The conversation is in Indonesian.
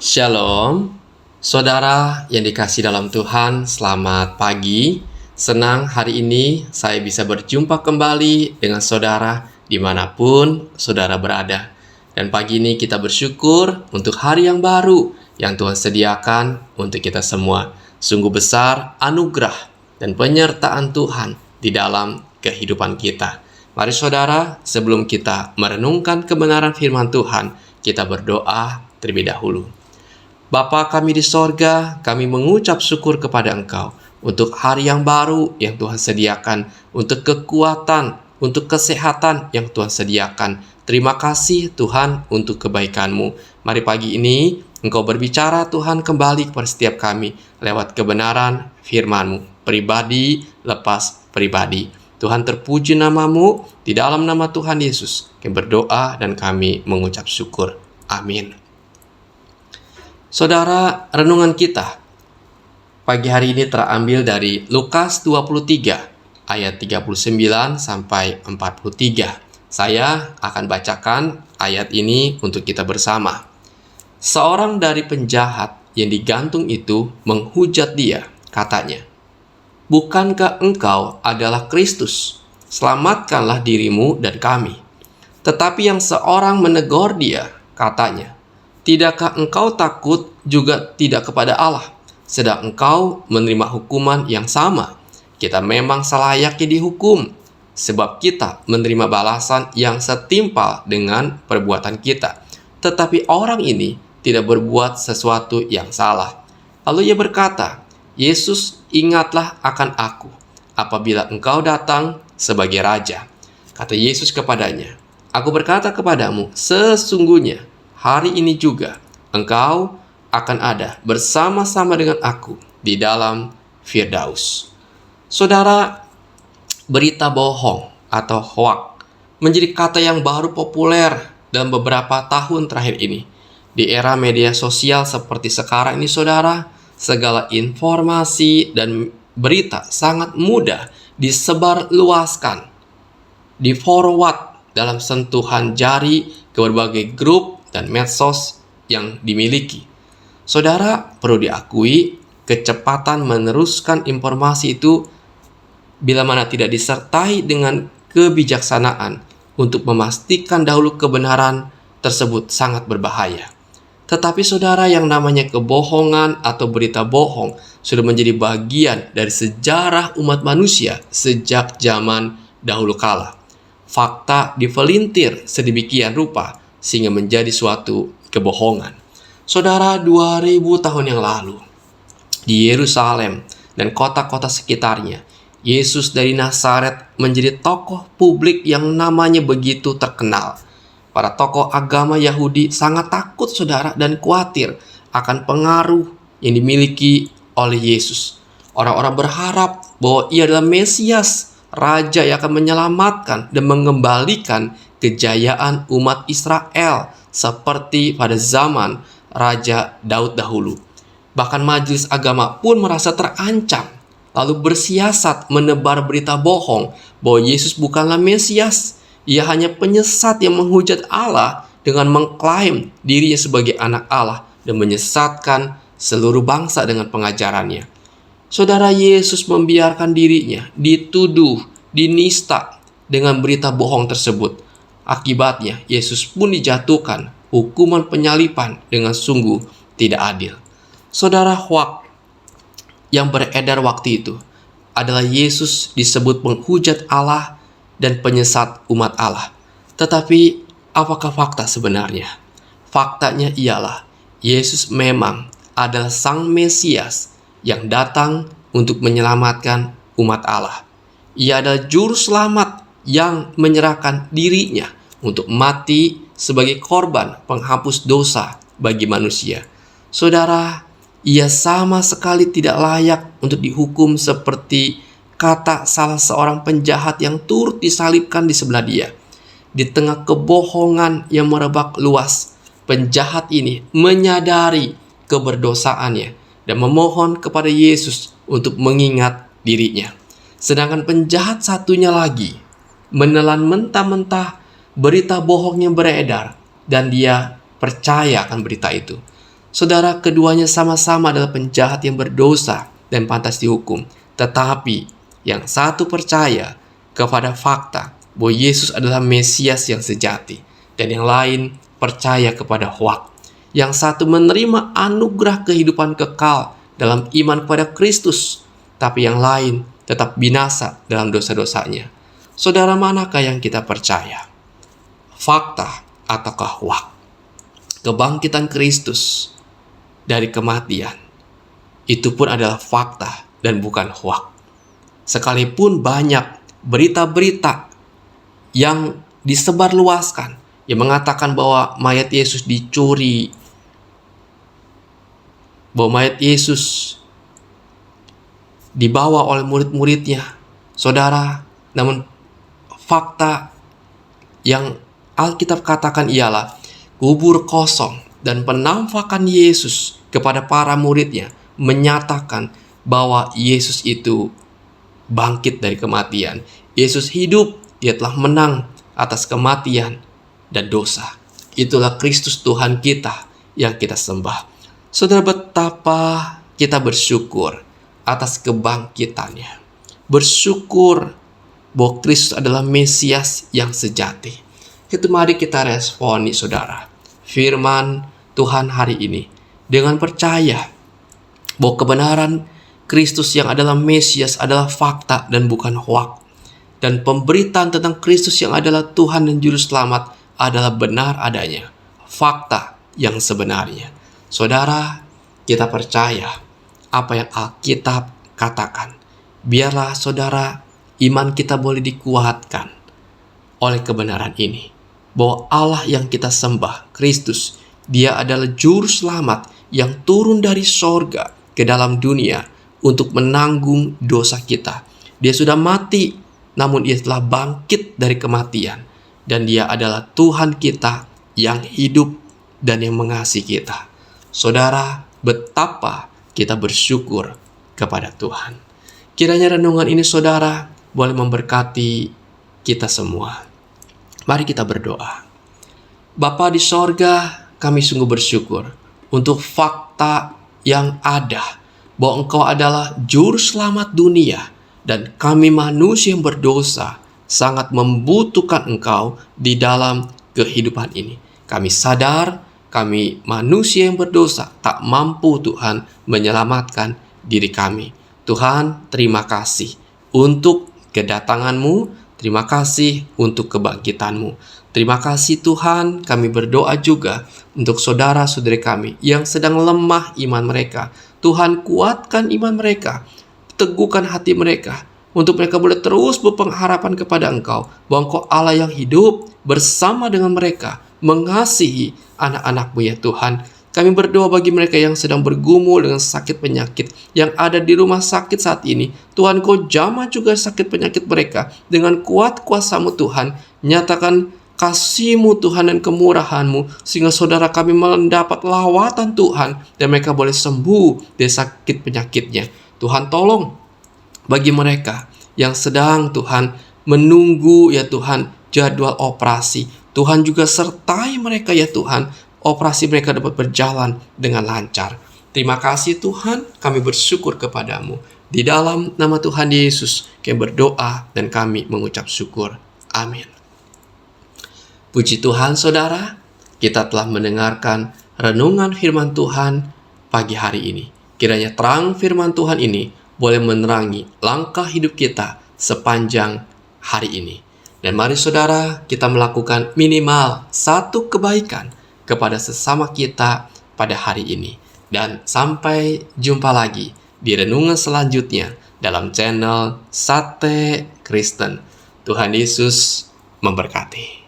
Shalom, saudara yang dikasihi dalam Tuhan, selamat pagi. Senang hari ini saya bisa berjumpa kembali dengan saudara dimanapun saudara berada. Dan pagi ini kita bersyukur untuk hari yang baru yang Tuhan sediakan untuk kita semua. Sungguh besar anugerah dan penyertaan Tuhan di dalam kehidupan kita. Mari saudara, sebelum kita merenungkan kebenaran firman Tuhan, kita berdoa terlebih dahulu. Bapa kami di sorga, kami mengucap syukur kepada Engkau untuk hari yang baru yang Tuhan sediakan, untuk kekuatan, untuk kesehatan yang Tuhan sediakan. Terima kasih Tuhan untuk kebaikan-Mu. Mari pagi ini Engkau berbicara Tuhan kembali kepada setiap kami lewat kebenaran firman-Mu, pribadi lepas pribadi. Tuhan terpuji nama-Mu, di dalam nama Tuhan Yesus kami berdoa dan kami mengucap syukur. Amin. Saudara, renungan kita pagi hari ini terambil dari Lukas 23 ayat 39 sampai 43. Saya akan bacakan ayat ini untuk kita bersama. Seorang dari penjahat yang digantung itu menghujat dia, katanya, "Bukankah engkau adalah Kristus? Selamatkanlah dirimu dan kami." Tetapi yang seorang menegur dia, katanya, "Tidakkah engkau takut juga tidak kepada Allah, sedang engkau menerima hukuman yang sama? Kita memang selayaknya dihukum, sebab kita menerima balasan yang setimpal dengan perbuatan kita. Tetapi orang ini tidak berbuat sesuatu yang salah." Lalu ia berkata, "Yesus, ingatlah akan aku apabila engkau datang sebagai raja." Kata Yesus kepadanya, "Aku berkata kepadamu, sesungguhnya hari ini juga engkau akan ada bersama-sama dengan aku di dalam Firdaus." Saudara, berita bohong atau hoak menjadi kata yang baru populer dalam beberapa tahun terakhir ini. Di era media sosial seperti sekarang ini, saudara, segala informasi dan berita sangat mudah disebarluaskan, di-forward dalam sentuhan jari ke berbagai grup dan medsos yang dimiliki. Saudara, perlu diakui kecepatan meneruskan informasi itu bila mana tidak disertai dengan kebijaksanaan untuk memastikan dahulu kebenaran tersebut sangat berbahaya. Tetapi saudara, yang namanya kebohongan atau berita bohong sudah menjadi bagian dari sejarah umat manusia sejak zaman dahulu kala. Fakta dipelintir sedemikian rupa sehingga menjadi suatu kebohongan. Saudara, 2000 tahun yang lalu, di Yerusalem dan kota-kota sekitarnya, Yesus dari Nazaret menjadi tokoh publik yang namanya begitu terkenal. Para tokoh agama Yahudi sangat takut, saudara, dan khawatir akan pengaruh yang dimiliki oleh Yesus. Orang-orang berharap bahwa ia adalah Mesias, Raja yang akan menyelamatkan dan mengembalikan kejayaan umat Israel seperti pada zaman Raja Daud dahulu. Bahkan majelis agama pun merasa terancam, lalu bersiasat menebar berita bohong bahwa Yesus bukanlah Mesias. Ia hanya penyesat yang menghujat Allah dengan mengklaim dirinya sebagai anak Allah dan menyesatkan seluruh bangsa dengan pengajarannya. Saudara, Yesus membiarkan dirinya dituduh, dinista dengan berita bohong tersebut. Akibatnya, Yesus pun dijatuhkan hukuman penyaliban dengan sungguh tidak adil. Saudara, hoak yang beredar waktu itu adalah Yesus disebut penghujat Allah dan penyesat umat Allah. Tetapi apakah fakta sebenarnya? Faktanya ialah Yesus memang adalah Sang Mesias yang datang untuk menyelamatkan umat Allah. Ia adalah juru selamat yang menyerahkan dirinya untuk mati sebagai korban penghapus dosa bagi manusia. Saudara, ia sama sekali tidak layak untuk dihukum seperti kata salah seorang penjahat yang turut disalibkan di sebelah dia. Di tengah kebohongan yang merebak luas, penjahat ini menyadari keberdosaannya dan memohon kepada Yesus untuk mengingat dirinya. Sedangkan penjahat satunya lagi menelan mentah-mentah berita bohong yang beredar dan dia percaya akan berita itu. Saudara, keduanya sama-sama adalah penjahat yang berdosa dan pantas dihukum. Tetapi yang satu percaya kepada fakta bahwa Yesus adalah Mesias yang sejati, dan yang lain percaya kepada hoak. Yang satu menerima anugerah kehidupan kekal dalam iman kepada Kristus, tapi yang lain tetap binasa dalam dosa-dosanya. Saudara, manakah yang kita percaya? Fakta ataukah hoak? Kebangkitan Kristus dari kematian itu pun adalah fakta dan bukan hoak. Sekalipun banyak berita-berita yang disebarluaskan yang mengatakan bahwa mayat Yesus dicuri, bahwa mayat Yesus dibawa oleh murid-muridnya, saudara, namun fakta yang Alkitab katakan ialah kubur kosong, dan penampakan Yesus kepada para muridnya menyatakan bahwa Yesus itu bangkit dari kematian. Yesus hidup, Dia telah menang atas kematian dan dosa. Itulah Kristus Tuhan kita yang kita sembah. Saudara, betapa kita bersyukur atas kebangkitannya. Bersyukur bahwa Kristus adalah Mesias yang sejati. Itu mari kita responi, saudara, firman Tuhan hari ini dengan percaya bahwa kebenaran Kristus yang adalah Mesias adalah fakta dan bukan hoak. Dan pemberitaan tentang Kristus yang adalah Tuhan dan Juru Selamat adalah benar adanya, fakta yang sebenarnya. Saudara, kita percaya apa yang Alkitab katakan. Biarlah saudara, iman kita boleh dikuatkan oleh kebenaran ini, bahwa Allah yang kita sembah, Kristus, Dia adalah Juru Selamat yang turun dari sorga ke dalam dunia untuk menanggung dosa kita. Dia sudah mati, namun Dia telah bangkit dari kematian. Dan Dia adalah Tuhan kita yang hidup dan yang mengasihi kita. Saudara, betapa kita bersyukur kepada Tuhan. Kiranya renungan ini, saudara, boleh memberkati kita semua. Mari kita berdoa. Bapa di sorga, kami sungguh bersyukur untuk fakta yang ada, bahwa Engkau adalah Juru Selamat dunia, dan kami manusia yang berdosa sangat membutuhkan Engkau di dalam kehidupan ini. Kami sadar kami manusia yang berdosa tak mampu, Tuhan, menyelamatkan diri kami. Tuhan, terima kasih untuk kedatangan-Mu, terima kasih untuk kebangkitan-Mu. Terima kasih Tuhan, kami berdoa juga untuk saudara-saudari kami yang sedang lemah iman mereka. Tuhan, kuatkan iman mereka, teguhkan hati mereka, untuk mereka boleh terus berpengharapan kepada Engkau, bahwa Engkau Allah yang hidup bersama dengan mereka, mengasihi anak-anak-Mu ya Tuhan. Kami berdoa bagi mereka yang sedang bergumul dengan sakit penyakit, yang ada di rumah sakit saat ini. Tuhan, Kau jamah juga sakit penyakit mereka dengan kuat kuasa-Mu Tuhan. Nyatakan kasih-Mu Tuhan dan kemurahan-Mu, sehingga saudara kami mendapat lawatan Tuhan, dan mereka boleh sembuh dari sakit penyakitnya. Tuhan, tolong bagi mereka yang sedang Tuhan menunggu ya Tuhan jadwal operasi. Tuhan juga sertai mereka ya Tuhan, operasi mereka dapat berjalan dengan lancar. Terima kasih Tuhan, kami bersyukur kepadamu. Di dalam nama Tuhan Yesus kami berdoa dan kami mengucap syukur. Amin. Puji Tuhan saudara, kita telah mendengarkan renungan firman Tuhan pagi hari ini. Kiranya terang firman Tuhan ini boleh menerangi langkah hidup kita sepanjang hari ini. Dan mari saudara, kita melakukan minimal satu kebaikan kepada sesama kita pada hari ini. Dan sampai jumpa lagi di renungan selanjutnya dalam channel Sate Kristen. Tuhan Yesus memberkati.